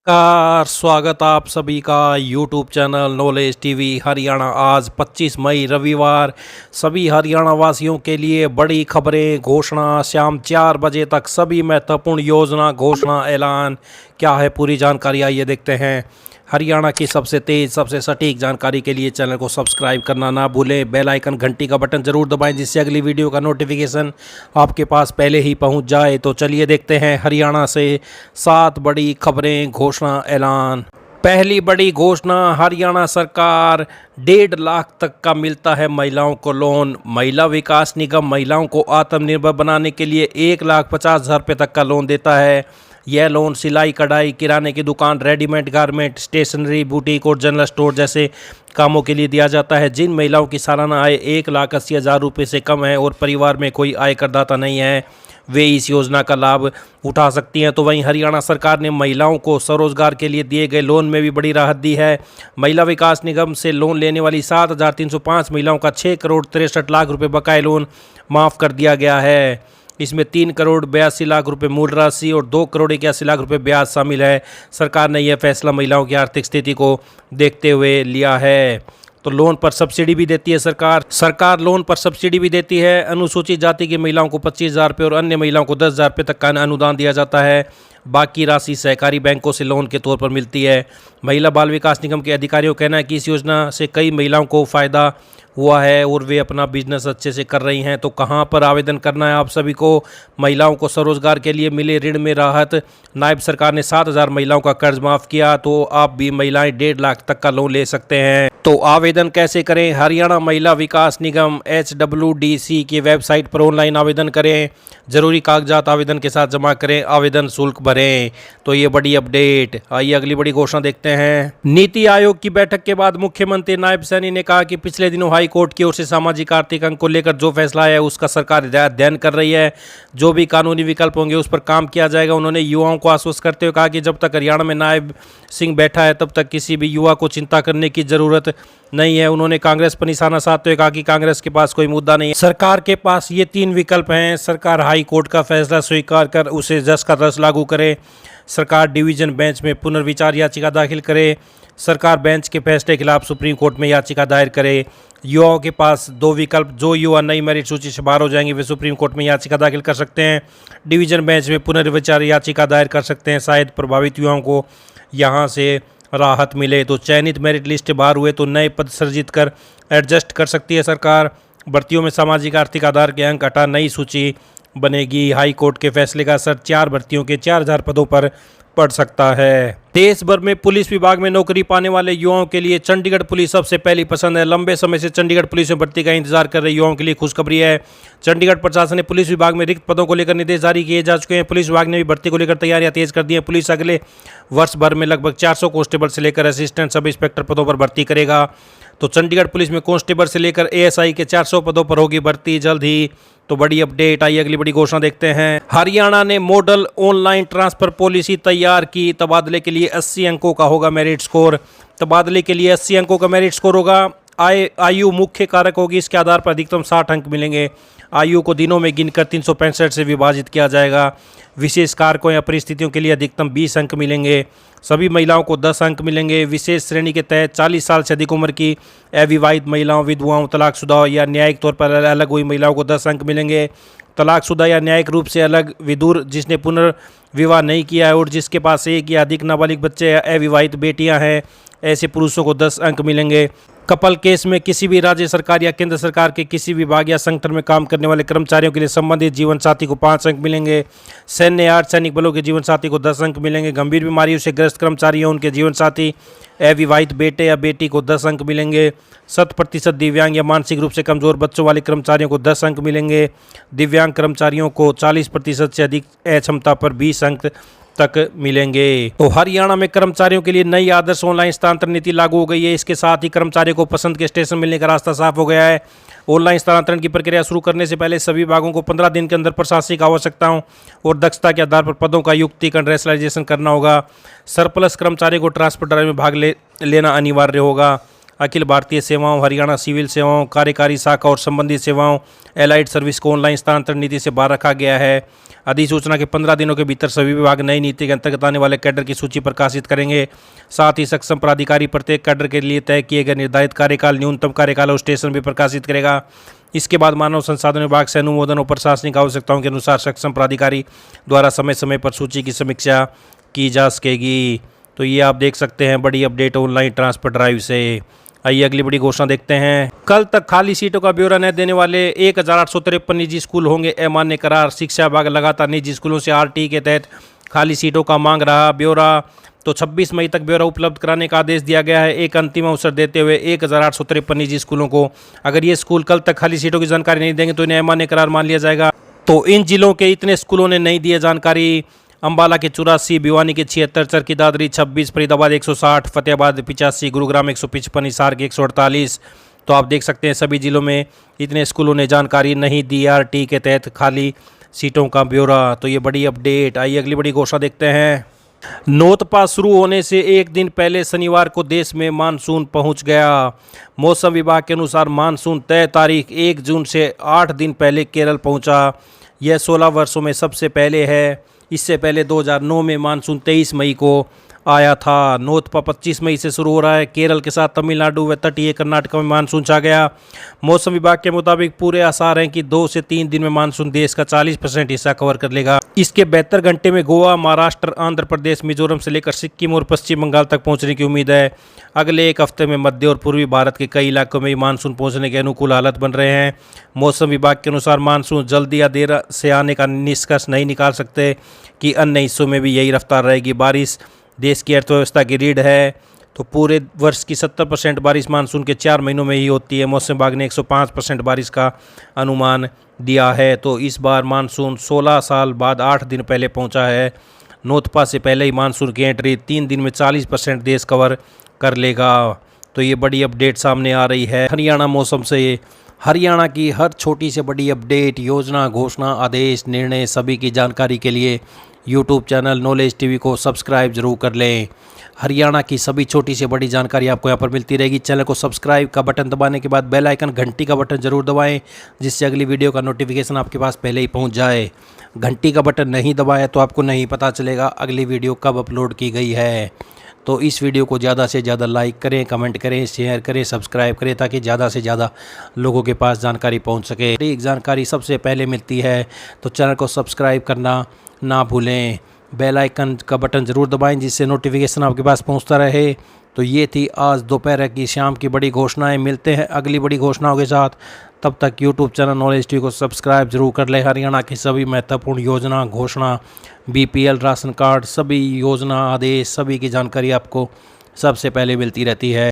नमस्कार, स्वागत आप सभी का YouTube channel knowledge TV Haryana. आज 25 मई रविवार सभी हरियाणा वासियों के लिए बड़ी खबरें, घोषणा। शाम 4 बजे तक सभी महत्वपूर्ण योजना, घोषणा, ऐलान क्या है, पूरी जानकारी आइए देखते हैं। हरियाणा की सबसे तेज़, सबसे सटीक जानकारी के लिए चैनल को सब्सक्राइब करना ना भूलें। बेल आइकन, घंटी का बटन ज़रूर दबाएं जिससे अगली वीडियो का नोटिफिकेशन आपके पास पहले ही पहुंच जाए। तो चलिए देखते हैं हरियाणा से 7 बड़ी खबरें, घोषणा, ऐलान। पहली बड़ी घोषणा, हरियाणा सरकार 1.5 लाख तक का मिलता है महिलाओं को लोन। महिला विकास निगम महिलाओं को आत्मनिर्भर बनाने के लिए 1,50,000 रुपये तक का लोन देता है। यह लोन सिलाई, कढ़ाई, किराने की दुकान, रेडीमेड गारमेंट, स्टेशनरी, बुटीक और जनरल स्टोर जैसे कामों के लिए दिया जाता है। जिन महिलाओं की सालाना आय 1,80,000 रुपये से कम है और परिवार में कोई आय करदाता नहीं है, वे इस योजना का लाभ उठा सकती हैं। तो वहीं हरियाणा सरकार ने महिलाओं को स्वरोजगार के लिए दिए गए लोन में भी बड़ी राहत दी है। महिला विकास निगम से लोन लेने वाली 7,305 महिलाओं का 6,63,00,000 रुपये बकाया लोन माफ़ कर दिया गया है। इसमें 3,82,00,000 रुपये मूल राशि और 2,81,00,000 रुपये ब्याज शामिल है। सरकार ने यह फैसला महिलाओं की आर्थिक स्थिति को देखते हुए लिया है। तो लोन पर सब्सिडी भी देती है सरकार लोन पर सब्सिडी भी देती है। अनुसूचित जाति की महिलाओं को 25,000 रुपये और अन्य महिलाओं को 10,000 रुपये तक का अनुदान दिया जाता है। बाकी राशि सहकारी बैंकों से लोन के तौर पर मिलती है। महिला बाल विकास निगम के अधिकारियों का कहना है कि इस योजना से कई महिलाओं को फ़ायदा हुआ है और वे अपना बिजनेस अच्छे से कर रही हैं। तो कहां पर आवेदन करना है आप सभी को? महिलाओं को स्वरोजगार के लिए मिले ऋण में राहत। नायब सरकार ने 7,000 महिलाओं का कर्ज माफ़ किया, तो आप भी महिलाएं 1.5 लाख तक का लोन ले सकते हैं। तो आवेदन कैसे करें? हरियाणा महिला विकास निगम HWDC की वेबसाइट पर ऑनलाइन आवेदन करें। ज़रूरी कागजात आवेदन के साथ जमा करें, आवेदन शुल्क भरें। तो ये बड़ी अपडेट। आइए अगली बड़ी घोषणा देखते हैं। नीति आयोग की बैठक के बाद मुख्यमंत्री नायब सैनी ने कहा कि पिछले दिनों हाई कोर्ट की ओर से सामाजिक आर्थिक अंक को लेकर जो फैसला है उसका सरकार अध्ययन कर रही है। जो भी कानूनी विकल्प होंगे उस पर काम किया जाएगा। उन्होंने युवाओं को आश्वस्त करते हुए कहा कि जब तक हरियाणा में नायब सिंह बैठा है तब तक किसी भी युवा को चिंता करने की जरूरत नहीं है। उन्होंने कांग्रेस पर निशाना साधते हुए कहा कि कांग्रेस के पास कोई मुद्दा नहीं है, सरकार के पास ये 3 विकल्प हैं। सरकार हाई कोर्ट का फैसला स्वीकार कर उसे जस का तस लागू करे, सरकार डिवीजन बेंच में पुनर्विचार याचिका दाखिल करे, सरकार बेंच के फैसले के खिलाफ सुप्रीम कोर्ट में याचिका दायर करे। युवाओं के पास 2 विकल्प, जो युवा नई मेरिट सूची से बाहर हो जाएंगे वे सुप्रीम कोर्ट में याचिका दाखिल कर सकते हैं, डिवीजन बेंच में पुनर्विचार याचिका दायर कर सकते हैं। शायद प्रभावित युवाओं को यहाँ से राहत मिले। तो चयनित मेरिट लिस्ट से बाहर हुए तो नए पद सृजित कर एडजस्ट कर सकती है सरकार। भर्तियों में सामाजिक आर्थिक आधार के अंक हटा नई सूची बनेगी। हाई कोर्ट के फैसले का असर 4 भर्तियों के 4,000 पदों पर पड़ सकता है। देश भर में पुलिस विभाग में नौकरी पाने वाले युवाओं के लिए चंडीगढ़ पुलिस सबसे पहली पसंद है। लंबे समय से चंडीगढ़ पुलिस में भर्ती का इंतजार कर रहे युवाओं के लिए खुशखबरी है। चंडीगढ़ प्रशासन ने पुलिस विभाग में रिक्त पदों को लेकर निर्देश जारी किए जा चुके हैं। पुलिस विभाग ने भी भर्ती को लेकर तैयारियां तेज कर दी हैं। पुलिस अगले वर्ष भर में लगभग 400 कांस्टेबल से लेकर असिस्टेंट सब इंस्पेक्टर पदों पर भर्ती करेगा। तो चंडीगढ़ पुलिस में कांस्टेबल से लेकर ASI के 400 पदों पर होगी भर्ती जल्द ही। तो बड़ी अपडेट। आइए अगली बड़ी घोषणा देखते हैं। हरियाणा ने मॉडल ऑनलाइन ट्रांसफर पॉलिसी तैयार की। तबादले के लिए 80 अंकों का होगा मेरिट स्कोर। तबादले के लिए 80 अंकों का मेरिट स्कोर होगा। आयु मुख्य कारक होगी। इसके आधार पर अधिकतम 60 अंक मिलेंगे। आयु को दिनों में गिनकर 365 से विभाजित किया जाएगा। विशेष कारकों या परिस्थितियों के लिए अधिकतम 20 अंक मिलेंगे। सभी महिलाओं को 10 अंक मिलेंगे। विशेष श्रेणी के तहत 40 साल से अधिक उम्र की अविवाहित महिलाओं, विधवाओं, तलाकशुदा या न्यायिक तौर पर अलग हुई महिलाओं को 10 अंक मिलेंगे। तलाकशुदा या न्यायिक रूप से अलग विधुर जिसने पुनर्विवाह नहीं किया है और जिसके पास एक या अधिक नाबालिग बच्चे या अविवाहित बेटियां हैं, ऐसे पुरुषों को 10 अंक मिलेंगे। कपल केस में किसी भी राज्य सरकार या केंद्र सरकार के किसी विभाग या संगठन में काम करने वाले कर्मचारियों के लिए संबंधित जीवन साथी को 5 अंक मिलेंगे। सैन्य या अर्धसैनिक बलों के जीवन साथी को 10 अंक मिलेंगे। गंभीर बीमारियों से ग्रस्त कर्मचारी और उनके जीवन साथी, अविवाहित बेटे या बेटी को 10 अंक मिलेंगे। 100% दिव्यांग या मानसिक रूप से कमजोर बच्चों वाले कर्मचारियों को 10 अंक मिलेंगे। दिव्यांग कर्मचारियों को 40% से अधिक अक्षमता पर 20 अंक तक मिलेंगे। तो हरियाणा में कर्मचारियों के लिए नई आदर्श ऑनलाइन स्थानांतरण नीति लागू हो गई है। इसके साथ ही कर्मचारियों को पसंद के स्टेशन मिलने का रास्ता साफ हो गया है। ऑनलाइन स्थानांतरण की प्रक्रिया शुरू करने से पहले सभी विभागों को 15 दिन के अंदर प्रशासनिक आवश्यकताओं और दक्षता के आधार पर पदों का युक्तिकरण रैशनलाइजेशन करना होगा। सरप्लस कर्मचारियों को ट्रांसफर ड्राइव में भाग लेना अनिवार्य होगा। अखिल भारतीय सेवाओं, हरियाणा सिविल सेवाओं, कार्यकारी शाखा और संबंधित सेवाओं, एलाइड सर्विस को ऑनलाइन स्थानांतरण नीति से बाहर रखा गया है। अधिसूचना के 15 दिनों के भीतर सभी विभाग नई नीति के अंतर्गत आने वाले कैडर की सूची प्रकाशित करेंगे। साथ ही सक्षम प्राधिकारी प्रत्येक कैडर के लिए तय किए गए निर्धारित कार्यकाल, न्यूनतम कार्यकाल और स्टेशन भी प्रकाशित करेगा। इसके बाद मानव संसाधन विभाग से अनुमोदन और प्रशासनिक आवश्यकताओं के अनुसार सक्षम प्राधिकारी द्वारा समय समय पर सूची की समीक्षा की जा सकेगी। तो ये आप देख सकते हैं बड़ी अपडेट ऑनलाइन ट्रांसफर ड्राइव से। आइए अगली बड़ी घोषणा देखते हैं। कल तक खाली सीटों का ब्यौरा न देने वाले 1853 निजी स्कूल होंगे अमान्य करार। शिक्षा विभाग लगातार निजी स्कूलों से आरटी के तहत खाली सीटों का मांग रहा ब्यौरा। तो 26 मई तक ब्यौरा उपलब्ध कराने का आदेश दिया गया है। एक अंतिम अवसर देते हुए 1853 निजी स्कूलों को, अगर ये स्कूल कल तक खाली सीटों की जानकारी नहीं देंगे तो इन्हें अमान्य करार मान लिया जाएगा। तो इन जिलों के इतने स्कूलों ने नहीं दिया जानकारी। अंबाला के 84, भिवानी के 76, चरखी दादरी 26, फरीदाबाद 160, फतेहाबाद 85, गुरुग्राम 155, हिसार के 148। तो आप देख सकते हैं सभी जिलों में इतने स्कूलों ने जानकारी नहीं दी आरटी के तहत खाली सीटों का ब्यौरा। तो ये बड़ी अपडेट। आइए अगली बड़ी घोषणा देखते हैं। नोतपा शुरू होने से एक दिन पहले शनिवार को देश में मानसून पहुंच गया। मौसम विभाग के अनुसार मानसून तय तारीख 1 जून से 8 दिन पहले केरल पहुंचा। यह 16 वर्षों में सबसे पहले है। इससे पहले 2009 में मानसून 23 मई को आया था। नोतपा 25 मई से शुरू हो रहा है। केरल के साथ तमिलनाडु व तटीय कर्नाटक में मानसून छा गया। मौसम विभाग के मुताबिक पूरे आसार हैं कि 2 से 3 दिन में मानसून देश का 40% हिस्सा कवर कर लेगा। इसके 72 घंटे में गोवा, महाराष्ट्र, आंध्र प्रदेश, मिजोरम से लेकर सिक्किम और पश्चिम बंगाल तक पहुंचने की उम्मीद है। अगले एक हफ्ते में मध्य और पूर्वी भारत के कई इलाकों में मानसून पहुंचने के अनुकूल हालत बन रहे हैं। मौसम विभाग के अनुसार मानसून जल्दी या देर से आने का निष्कर्ष नहीं निकाल सकते कि अन्य हिस्सों में भी यही रफ्तार रहेगी। बारिश देश की अर्थव्यवस्था की रीढ़ है। तो पूरे वर्ष की 70% बारिश मानसून के 4 महीनों में ही होती है। मौसम विभाग ने 105% बारिश का अनुमान दिया है। तो इस बार मानसून 16 साल बाद 8 दिन पहले पहुंचा है। नोतपा से पहले ही मानसून की एंट्री 3 दिन में 40% देश कवर कर लेगा। तो ये बड़ी अपडेट सामने आ रही है हरियाणा मौसम से। हरियाणा की हर छोटी से बड़ी अपडेट, योजना, घोषणा, आदेश, निर्णय सभी की जानकारी के लिए यूट्यूब चैनल नॉलेज टीवी को सब्सक्राइब जरूर कर लें। हरियाणा की सभी छोटी से बड़ी जानकारी आपको यहाँ पर मिलती रहेगी। चैनल को सब्सक्राइब का बटन दबाने के बाद बेल आइकन घंटी का बटन जरूर दबाएं, जिससे अगली वीडियो का नोटिफिकेशन आपके पास पहले ही पहुँच जाए। घंटी का बटन नहीं दबाया तो आपको नहीं पता चलेगा अगली वीडियो कब अपलोड की गई है। तो इस वीडियो को ज़्यादा से ज़्यादा लाइक करें, कमेंट करें, शेयर करें, सब्सक्राइब करें, ताकि ज़्यादा से ज़्यादा लोगों के पास जानकारी पहुंच सके। एक जानकारी सबसे पहले मिलती है तो चैनल को सब्सक्राइब करना ना भूलें। बेल आइकन का बटन ज़रूर दबाएं, जिससे नोटिफिकेशन आपके पास पहुंचता रहे। तो ये थी आज दोपहर की शाम की बड़ी घोषणाएं। मिलते हैं अगली बड़ी घोषणाओं के साथ। तब तक यूट्यूब चैनल नॉलेज टीवी को सब्सक्राइब जरूर कर लें। हरियाणा की सभी महत्वपूर्ण योजना, घोषणा, BPL राशन कार्ड, सभी योजना, आदेश सभी की जानकारी आपको सबसे पहले मिलती रहती है।